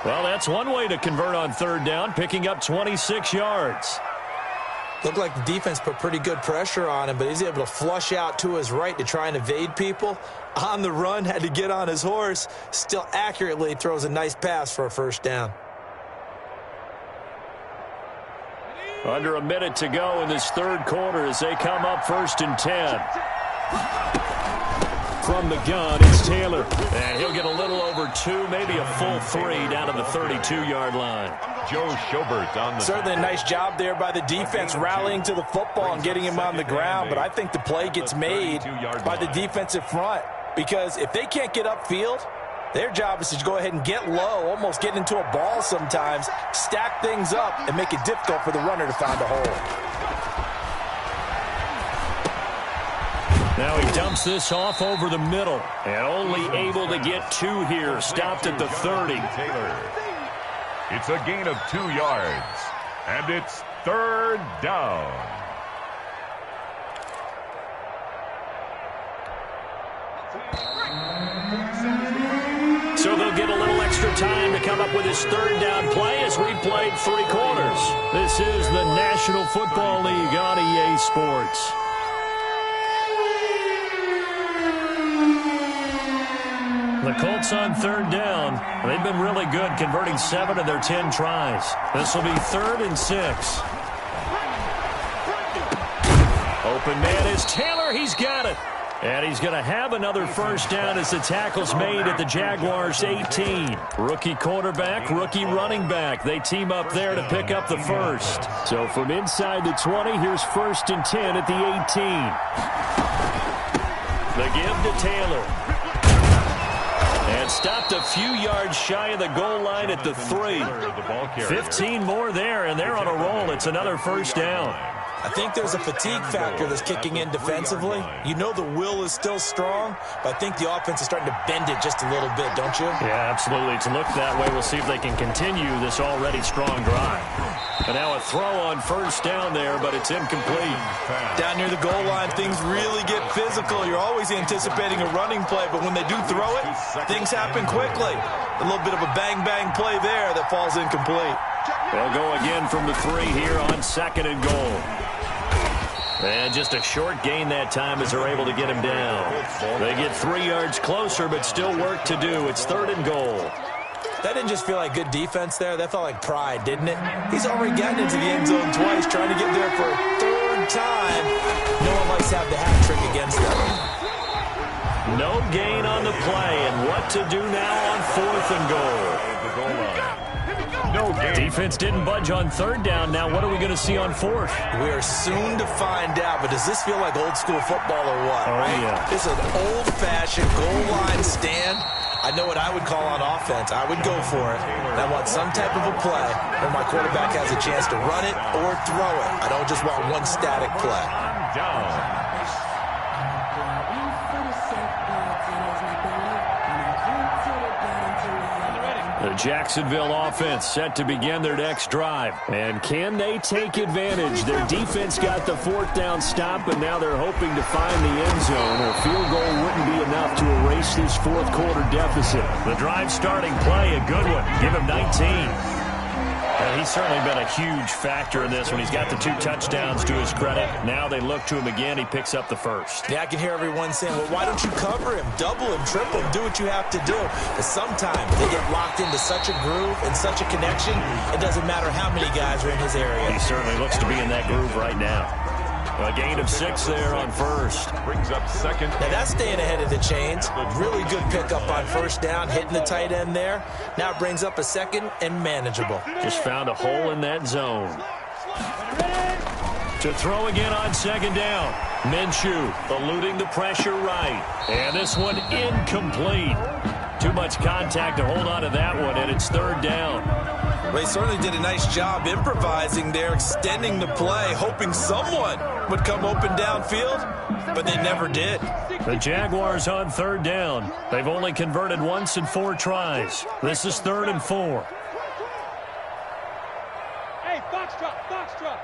Well, that's one way to convert on 3rd down, picking up 26 yards. Looked like the defense put pretty good pressure on him, but he's able to flush out to his right to try and evade people. On the run, had to get on his horse. Still accurately throws a nice pass for a 1st down. Under a minute to go in this 3rd quarter as they come up 1st and 10. From the gun, it's Taylor. And he'll get a little over 2, maybe a full 3 down to the 32-yard line. Joe Schobert on the... Certainly a nice job there by the defense rallying to the football and getting him on the ground. But I think the play gets made by the defensive front. Because if they can't get upfield, their job is to go ahead and get low, almost get into a ball sometimes, stack things up, and make it difficult for the runner to find a hole. Now he dumps this off over the middle, and only able to get 2 here, stopped at the 30. It's a gain of 2 yards, and it's 3rd down. So they'll get a little extra time to come up with his 3rd down play as we played 3 quarters. This is the National Football League on EA Sports. The Colts on 3rd down. They've been really good, converting 7 of their 10 tries. This will be 3rd and 6. Open man is Taylor. He's got it. And he's going to have another 1st down as the tackle's made at the Jaguars' 18. Rookie quarterback, rookie running back. They team up there to pick up the 1st. So from inside the 20, here's 1st and 10 at the 18. The give to Taylor. And stopped a few yards shy of the goal line at the 3. 15 more there, and they're on a roll. It's another 1st down. I think there's a fatigue factor that's kicking in defensively. You know the will is still strong, but I think the offense is starting to bend it just a little bit, don't you? Yeah, absolutely. To look that way, we'll see if they can continue this already strong drive. And now a throw on 1st down there, but it's incomplete. Down near the goal line, things really get physical. You're always anticipating a running play, but when they do throw it, things happen quickly. A little bit of a bang-bang play there that falls incomplete. They'll go again from the 3 here on 2nd and goal. And just a short gain that time as they're able to get him down. They get 3 yards closer, but still work to do. It's 3rd and goal. That didn't just feel like good defense there. That felt like pride, didn't it? He's already gotten into the end zone twice, trying to get there for a 3rd time. No one likes to have the hat trick against them. No gain on the play, and what to do now on 4th and goal. No gain. Defense didn't budge on 3rd down. Now what are we going to see on 4th? We are soon to find out, but does this feel like old school football or what? Oh, right? Yeah. This is an old-fashioned goal line stand. I know what I would call on offense. I would go for it. And I want some type of a play where my quarterback has a chance to run it or throw it. I don't just want one static play. Down. The Jacksonville offense set to begin their next drive. And can they take advantage? Their defense got the 4th down stop, and now they're hoping to find the end zone. A field goal wouldn't be enough to erase this 4th quarter deficit. The drive starting play, a good one. Give him 19. And he's certainly been a huge factor in this when he's got the 2 touchdowns to his credit. Now they look to him again. He picks up the 1st. Yeah, I can hear everyone saying, well, why don't you cover him, double him, triple him, do what you have to do. But sometimes they get locked into such a groove and such a connection, it doesn't matter how many guys are in his area. He certainly looks to be in that groove right now. A gain of 6 there on 1st. Brings up 2nd. Now that's staying ahead of the chains. Really good pickup on 1st down, hitting the tight end there. Now it brings up a 2nd and manageable. Just found a hole in that zone. To throw again on 2nd down. Minshew eluding the pressure right. And this one incomplete. Too much contact to hold on to that one, and it's third down. Well, he certainly did a nice job improvising there, extending the play, hoping someone would come open downfield, but they never did. The Jaguars on third down. They've only converted once in 4 tries. This is 3rd and 4. Hey, foxtrot, foxtrot.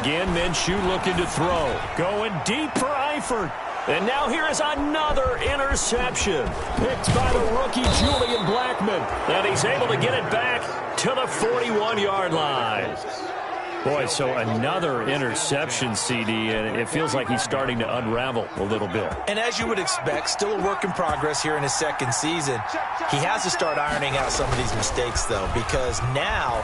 Again, Minshew looking to throw. Going deep for Eifert. And now here is another interception. Picked by the rookie Julian Blackmon. And he's able to get it back to the 41-yard line. Boy, so another interception, CD, and it feels like he's starting to unravel a little bit. And as you would expect, still a work in progress here in his second season. He has to start ironing out some of these mistakes, though, because now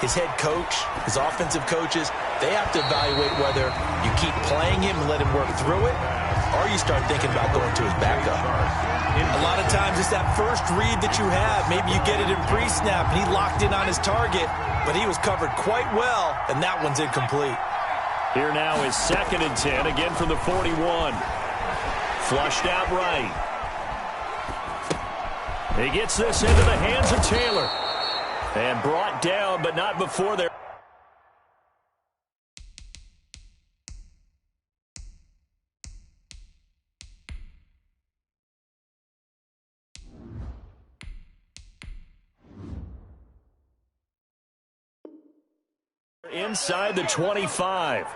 his head coach, his offensive coaches, they have to evaluate whether you keep playing him and let him work through it, or you start thinking about going to his backup. A lot of times it's that first read that you have. Maybe you get it in pre-snap, and he locked in on his target, but he was covered quite well, and that one's incomplete. Here now is 2nd and 10, again from the 41. Flushed out right. He gets this into the hands of Taylor. And brought down, but not before they're... inside the 25.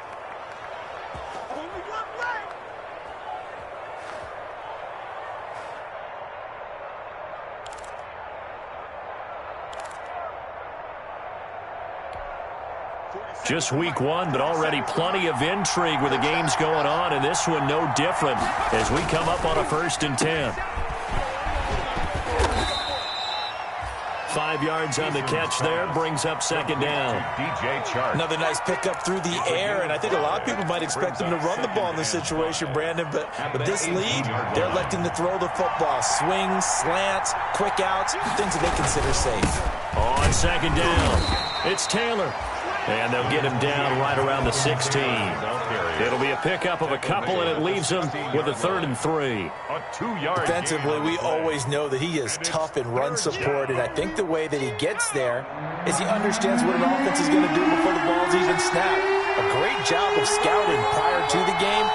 Just week 1, but already plenty of intrigue with the games going on, and this one no different as we come up on a 1st and 10. 5 yards on the catch there, brings up 2nd down. Another nice pickup through the air, and I think a lot of people might expect them to run the ball in this situation, Brandon, but with this lead, they're electing to throw the football. Swings, slants, quick outs, things that they consider safe. On 2nd down, it's Taylor. And they'll get him down right around the 16. It'll be a pickup of a couple, and it leaves him with a 3rd and 3. Defensively, we always know that he is tough in run support, and I think the way that he gets there is he understands what an offense is going to do before the ball's even snapped. A great job of scouting prior to the game,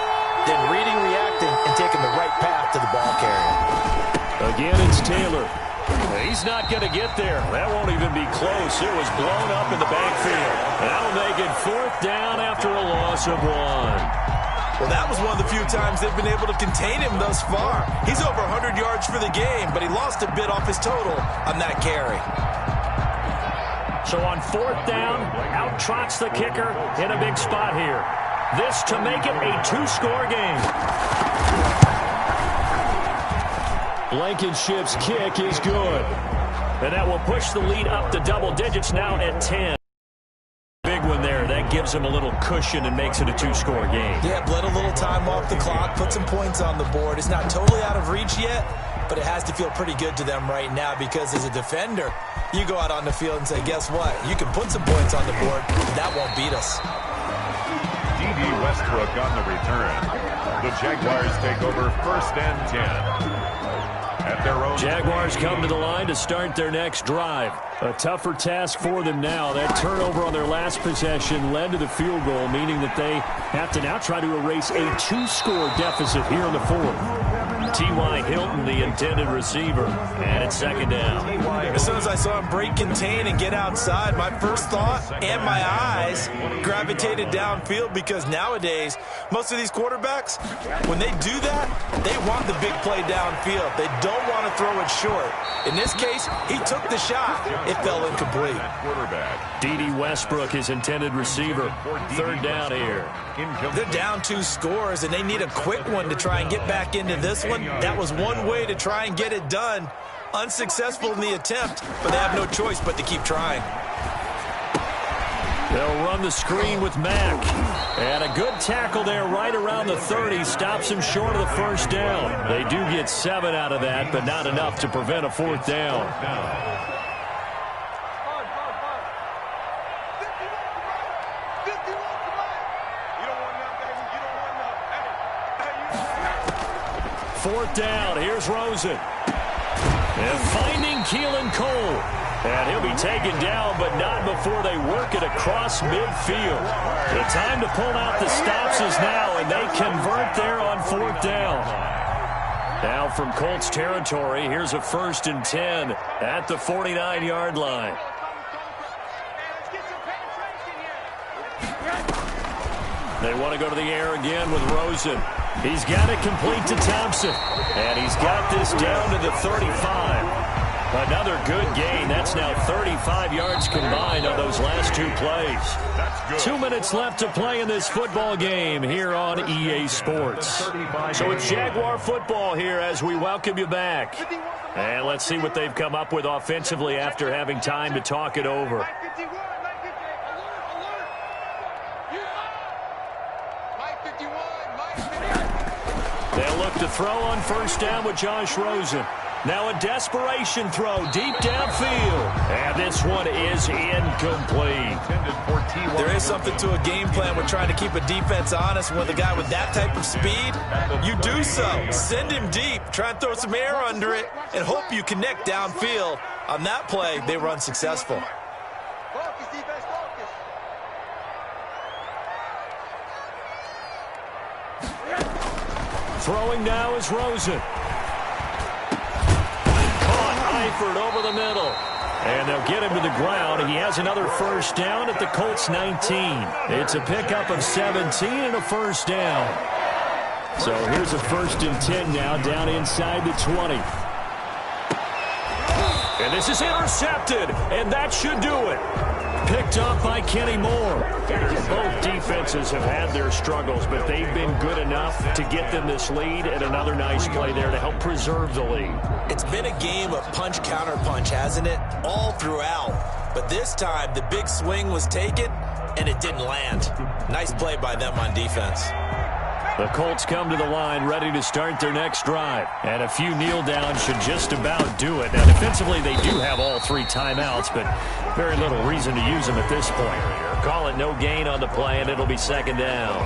then reading, reacting, and taking the right path to the ball carrier. Again, it's Taylor. He's not going to get there. That won't even be close. It was blown up in the backfield. That'll make it 4th down after a loss of 1. Well, that was one of the few times they've been able to contain him thus far. He's over 100 yards for the game, but he lost a bit off his total on that carry. So on 4th down, out trots the kicker in a big spot here. This to make it a 2-score game. Blankenship's kick is good. And that will push the lead up to double digits now at 10. Big one there. That gives him a little cushion and makes it a 2-score game. Yeah, bled a little time off the clock, put some points on the board. It's not totally out of reach yet, but it has to feel pretty good to them right now because as a defender, you go out on the field and say, guess what? You can put some points on the board, but that won't beat us. D.D. Westbrook on the return. The Jaguars take over 1st and 10. At their own Jaguars come to the line to start their next drive. A tougher task for them now. That turnover on their last possession led to the field goal, meaning that they have to now try to erase a 2-score deficit here in the 4th. T.Y. Hilton, the intended receiver, and it's 2nd down. As soon as I saw him break contain and get outside, my first thought and my eyes gravitated downfield because nowadays, most of these quarterbacks, when they do that, they want the big play downfield. They don't want to throw it short. In this case, he took the shot. It fell incomplete. D.D. Westbrook, his intended receiver. 3rd down here. They're down 2 scores, and they need a quick one to try and get back into this one. That was one way to try and get it done. Unsuccessful in the attempt, but they have no choice but to keep trying. They'll run the screen with Mack. And a good tackle there right around the 30. Stops him short of the 1st down. They do get 7 out of that, but not enough to prevent a 4th down. 4th down. Here's Rosen. And finding Keelan Cole. And he'll be taken down, but not before they work it across midfield. The time to pull out the stops is now, and they convert there on 4th down. Now from Colts territory, here's a 1st and 10 at the 49-yard line. They want to go to the air again with Rosen. He's got it complete to Thompson. And he's got this down to the 35. Another good gain. That's now 35 yards combined on those last 2 plays. 2 minutes left to play in this football game here on EA Sports. So it's Jaguar football here as we welcome you back. And let's see what they've come up with offensively after having time to talk it over. They'll look to throw on 1st down with Josh Rosen. Now a desperation throw deep downfield. And this one is incomplete. There is something to a game plan. We're trying to keep a defense honest. With a guy with that type of speed, you do so. Send him deep. Try and throw some air under it and hope you connect downfield. On that play, they were unsuccessful. Focus, defense, focus. Throwing now is Rosen. Eifert over the middle. And they'll get him to the ground. He has another 1st down at the Colts 19. It's a pickup of 17 and a 1st down. So here's a 1st and 10 now down inside the 20. And this is intercepted. And that should do it. Picked up by Kenny Moore. Both defenses have had their struggles, but they've been good enough to get them this lead, and another nice play there to help preserve the lead. It's been a game of punch-counter-punch, hasn't it? All throughout. But this time, the big swing was taken, and it didn't land. Nice play by them on defense. The Colts come to the line ready to start their next drive. And a few kneel downs should just about do it. Now, defensively, they do have all 3 timeouts, but very little reason to use them at this point. Call it no gain on the play, and it'll be 2nd down.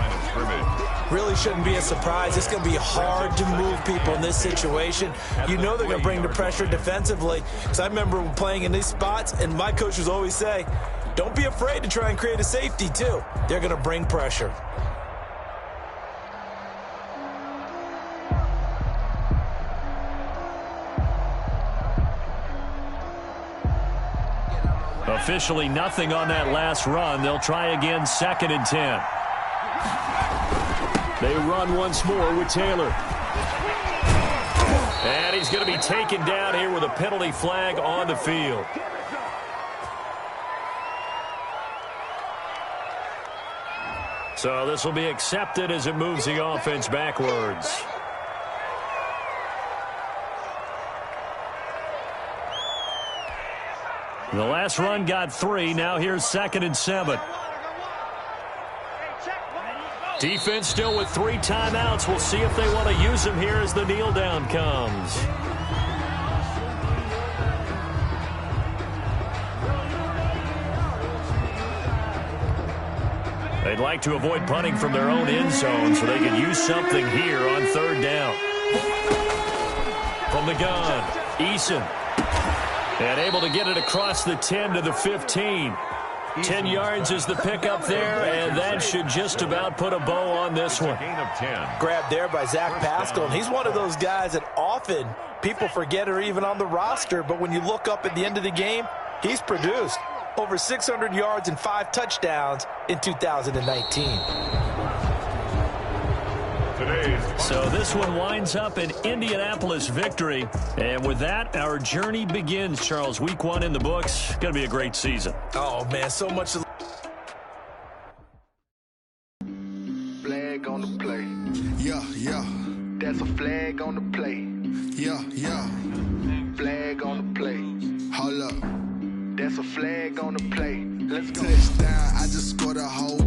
Really shouldn't be a surprise. It's going to be hard to move people in this situation. You know they're going to bring the pressure defensively. Because I remember playing in these spots, and my coaches always say, don't be afraid to try and create a safety, too. They're going to bring pressure. Officially nothing on that last run. They'll try again 2nd and 10. They run once more with Taylor. And he's going to be taken down here with a penalty flag on the field. So this will be accepted as it moves the offense backwards. The last run got 3. Now here's 2nd and 7. Defense still with 3 timeouts. We'll see if they want to use them here as the kneel down comes. They'd like to avoid punting from their own end zone so they can use something here on 3rd down. From the gun, Eason. And able to get it across the 10 to the 15. 10 yards is the pickup there, and that should just about put a bow on this one. Grabbed there by Zach Pascal, and he's one of those guys that often people forget are even on the roster, but when you look up at the end of the game, he's produced over 600 yards and 5 touchdowns in 2019. So this one winds up an Indianapolis victory. And with that, our journey begins, Charles. Week 1 in the books. Going to be a great season. Oh, man, so much. Flag on the play. Yeah, yeah. That's a flag on the play. Yeah, yeah. Flag on the play. Hold up. That's a flag on the play. Let's go. Touchdown, I just scored a whole